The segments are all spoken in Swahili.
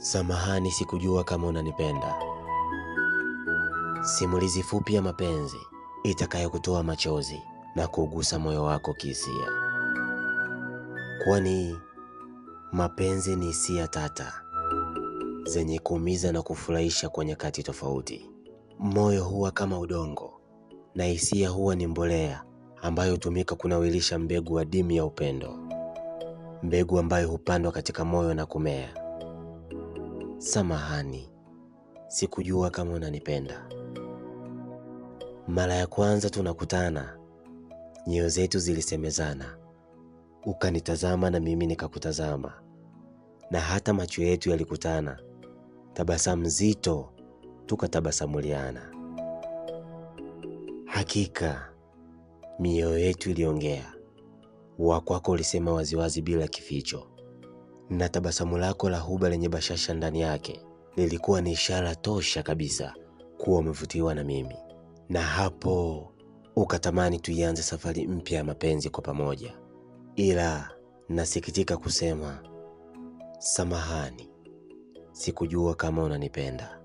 Samahani, sikujua kama unanipenda. Simulizi fupi ya mapenzi itakayokutoa machozi na kugusa moyo wako kihisia. Kwani mapenzi ni hisia tata zenye kuumiza na kufurahisha kwa nyakati tofauti. Moyo huwa kama udongo na hisia huwa ni mbolea ambayo hutumika kunawilisha mbegu adimu ya upendo, mbegu ambayo hupandwa katika moyo na kumea. Samahani, sikujua kama unanipenda. Mara ya kwanza tunakutana, nyoyo zetu zilisemezana. Ukanitazama na mimi nikakutazama, na hata macho yetu yalikutana. Tabasamu zito tukatabasamuliana. Hakika mioyo yetu iliongea. Wa kwako ulisema waziwazi bila kificho, na tabasamu lako la huba lenye bashasha ndani yake lilikuwa ni ishara tosha kabisa kuwa umevutiwa na mimi. Na hapo ukatamani tuianze safari mpya ya mapenzi kwa pamoja. Ila nasikitika kusema samahani, sikujua kama unanipenda.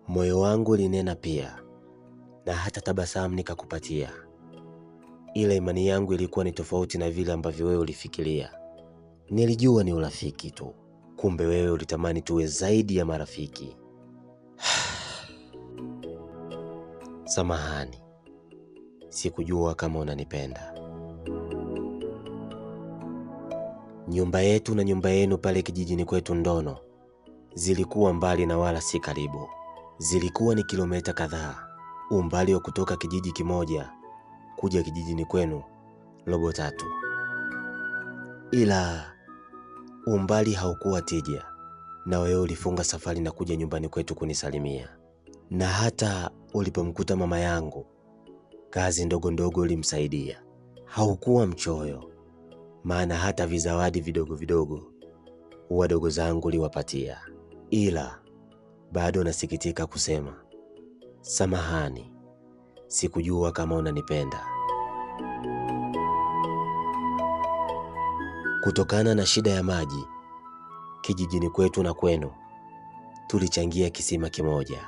Moyo wangu ulinena pia, na hata tabasamu nikakupatia. Ila imani yangu ilikuwa ni tofauti na vile ambavyo wewe ulifikiria. Nilijua ni urafiki tu, kumbe wewe ulitamani tuwe zaidi ya marafiki. Samahani, sikujua kama unanipenda. Nyumba yetu na nyumba yenu pale kijijini kwetu Ndono zilikuwa mbali na wala si karibu. Zilikuwa ni kilomita kadhaa, umbali wa kutoka kijiji kimoja kuja kijijini kwenu robo tatu. Ila umbali haukuwa tija, na wewe ulifunga safari na kuja nyumbani kwetu kunisalimia. Na hata ulipomkuta mama yangu, kazi ndogo ndogo ulimsaidia. Haukuwa mchoyo, maana hata vizawadi vidogo vidogo wadogo zangu uliwapatia. Ila bado nasikitika kusema samahani, sikujua kama unanipenda. Kutokana na shida ya maji kijijini kwetu na kwenu, tulichangia kisima kimoja.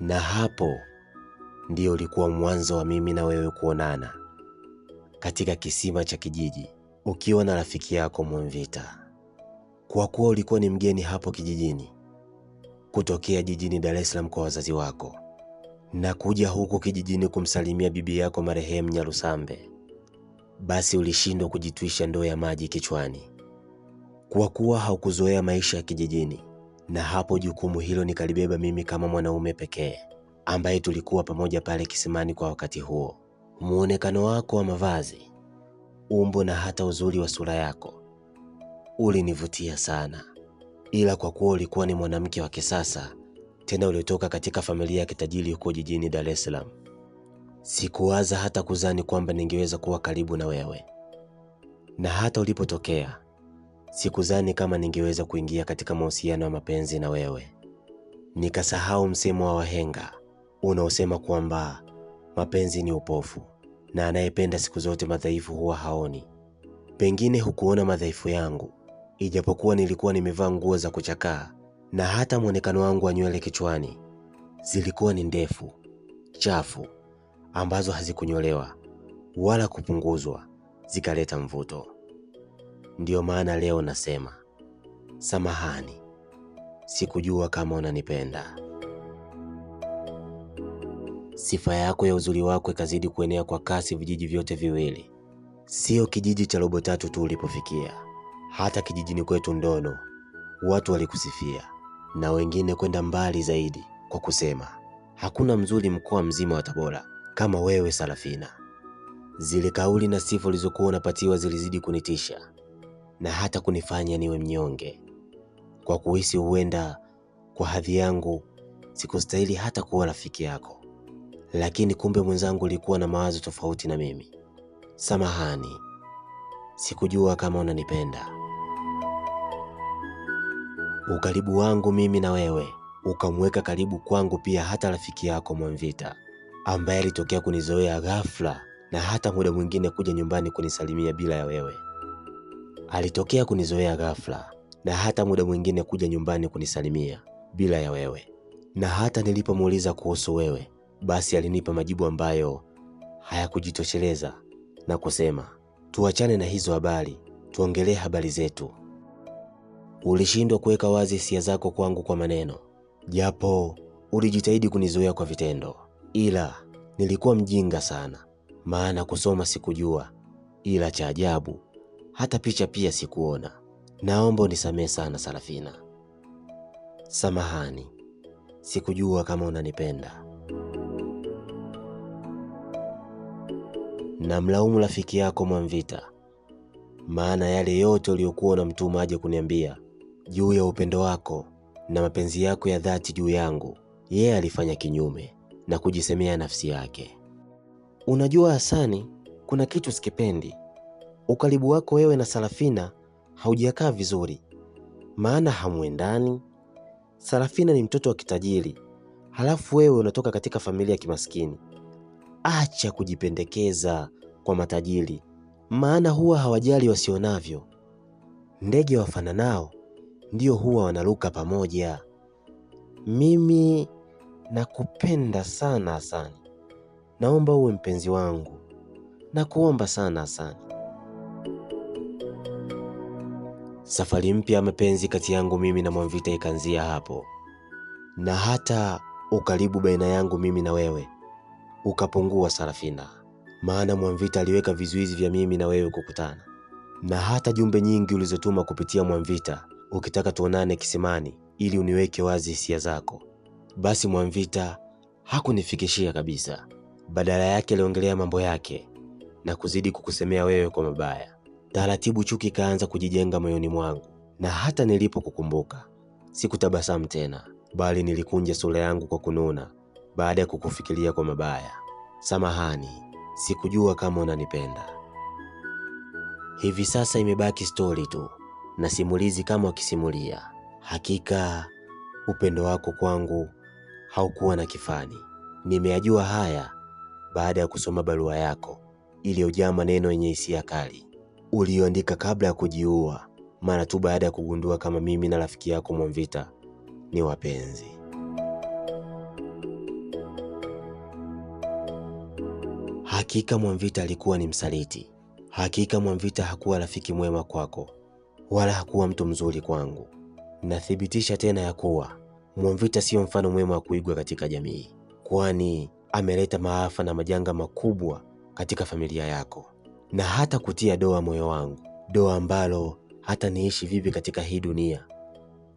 Na hapo ndio ulikuwa mwanzo wa mimi na wewe kuonana katika kisima cha kijiji, ukiwa na rafiki yako Mwamvita. Kwa kuwa ulikuwa ni mgeni hapo kijijini, kutokea jijini Dar es Salaam kwa wazazi wako, na kuja huku kijijini kumsalimia bibi yako marehemu Nyarusambe, basi ulishindwa kujitwisha ndoo ya maji kichwani, kwa kuwa haukuzoea maisha ya kijijini. Na hapo jukumu hilo nikalibeba mimi kama mwanaume pekee ambaye tulikuwa pamoja pale kisimani kwa wakati huo. Muonekano wako wa mavazi, umbo na hata uzuri wa sura yako ulinivutia sana. Ila kwa kuwa ulikuwa ni mwanamke wa kisasa, tena uliotoka katika familia ya kitajiri huko jijini Dar es Salaam, sikuwaza hata kuzani kwamba ningeweza kuwa karibu na wewe. Na hata ulipotokea, sikuzani kama ningeweza kuingia katika mahusiano ya mapenzi na wewe. Nikasahau msemo wa wahenga unaosema kwamba mapenzi ni upofu, na anayependa siku zote madhaifu huwa haoni. Pengine hukuona madhaifu yangu, ijapokuwa nilikuwa nimevaa nguo za kuchakaa, na hata muonekano wangu wa nywele kichwani zilikuwa ni ndefu, chafu, ambazo hazikunyolewa wala kupunguzwa, zikaleta mvuto. Ndiyo maana leo nasema samahani, sikujua kama unanipenda. Sifa yako ya uzuri wako ikazidi kuenea kwa kasi vijiji vyote viwili. Sio kijiji cha robo tatu tu ulipofikia, hata kijijini kwetu Ndono watu walikusifia, na wengine kwenda mbali zaidi kwa kusema hakuna mzuri mkoa mzima wa Tabora kama wewe Sarafina. Zile kauli na sifa ulizokuwa unapatiwa zilizidi kunitisha na hata kunifanya niwe mnyonge, kwa kuhisi huenda kwa hadhi yangu sikustahili hata kuwa rafiki yako. Lakini kumbe mwenzangu ulikuwa na mawazo tofauti na mimi. Samahani, sikujua kama unanipenda. Ukaribu wangu mimi na wewe ukamweka karibu kwangu pia hata rafiki yako Mwamvita, ambaye alitokea kunizoea ghafla na hata muda mwingine kuja nyumbani kunisalimia bila ya wewe. Alitokea kunizoea ghafla, na hata muda mwingine kuja nyumbani kunisalimia bila ya wewe. Na hata nilipomuuliza kuhusu wewe, basi alinipa majibu ambayo hayakujitosheleza na kusema, tuachane na hizo habari, tuongelee habari zetu. Ulishindwa kuweka wazi hisia zako kwangu kwa maneno, japo ulijitahidi kunizoea kwa vitendo. Ila nilikuwa mjinga sana, maana kusoma sikujua, ila cha ajabu hata picha pia sikuona. Naomba unisamehe sana Sarafina. Samahani, sikujua kama unanipenda. Namlaumu rafiki yako Mwamvita, maana yale yote uliyokuwa unamtuma aje kuniambia juu ya upendo wako na mapenzi yako ya dhati juu yangu, yeye alifanya kinyume na kujisemea nafsi yake. Unajua Hasani, kuna kitu sikipendi. Ukaribu wako wewe na Sarafina haujakaa vizuri, maana hamuendani. Sarafina ni mtoto wa kitajiri, halafu wewe unatoka katika familia ya kimaskini. Acha kujipendekeza kwa matajiri, maana huwa hawajali wasionavyo. Ndege wafananao ndio huwa wanaruka pamoja. Mimi nakupenda sana Hasani, naomba uwe mpenzi wangu, nakuomba sana Hasani. Safari mpya ya mapenzi kati yangu mimi na Mwamvita ikaanzia hapo, na hata ukaribu baina yangu mimi na wewe ukapungua Sarafina, maana Mwamvita aliweka vizuizi vya mimi na wewe kukutana. Na hata jumbe nyingi ulizotuma kupitia Mwamvita ukitaka tuonane kisimani ili uniweke wazi hisia zako, basi Mwamvita hakunifikishia kabisa. Badala yake aliongelea mambo yake na kuzidi kukusemea wewe kwa mabaya. Taratibu chuki kaanza kujijenga moyoni mwangu, na hata nilipokukumbuka sikutabasamu tena, bali nilikunja sura yangu kwa kununa baada ya kukufikiria kwa mabaya. Samahani, sikujua kama unanipenda. Hivi sasa imebaki story tu na simulizi kama wakisimulia. Hakika upendo wako kwangu haukuwa na kifani. Nimeyajua haya baada ya kusoma barua yako iliyojaa maneno yenye hisia kali uliyoandika kabla ya kujiua, mara tu baada ya kugundua kama mimi na rafiki yako Mwamvita ni wapenzi. Hakika Mwamvita alikuwa ni msaliti. Hakika Mwamvita hakuwa rafiki mwema kwako, wala hakuwa mtu mzuri kwangu. Nathibitisha tena ya kuwa Mwamvita sio mfano mwema wa kuigwa katika jamii, kwani ameleta maafa na majanga makubwa katika familia yako, na hata kutia doa moyo wangu, doa ambalo hata niishi vipi katika hii dunia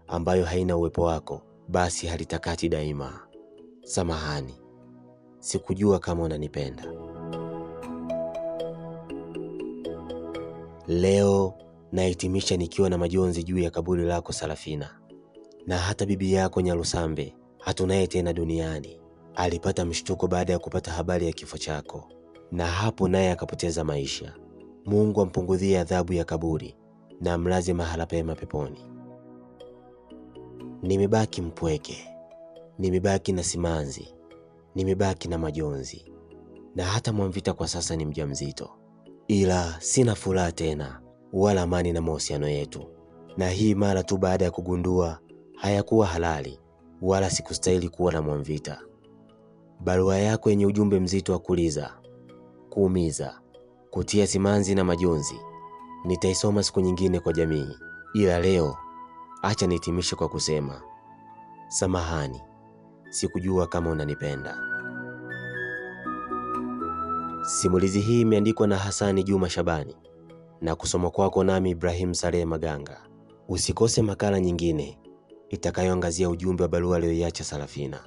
ambayo haina uwepo wako, basi halitakati daima. Samahani, sikujua kama unanipenda. Leo nahitimisha nikiwa na majonzi juu ya kaburi lako Sarafina, na hata bibi yako Nyarusambe hatunaye tena duniani. Alipata mshtuko baada ya kupata habari ya kifo chako, na hapo naye akapoteza maisha. Mungu ampunguzie adhabu ya kaburi na amlaze mahala pema peponi. Nimebaki mpweke, nimebaki na simanzi, nimebaki na majonzi, na hata Mwamvita kwa sasa ni mjamzito. Ila sina furaha tena wala amani na mahusiano yetu, na hii mara tu baada ya kugundua hayakuwa halali wala sikustahili kuwa na Mwamvita. Barua yako yenye ujumbe mzito wa kuliza, kuumiza, kutia simanzi na majonzi nitaisoma siku nyingine kwa jamii, ila leo acha nihitimishe kwa kusema samahani, sikujua kama unanipenda. Simulizi hii imeandikwa na Hasani Juma Shabani na kusoma kwako nami Ibrahim Saleh Maganga. Usikose makala nyingine itakayoangazia ujumbe wa barua aliyoiacha Sarafina.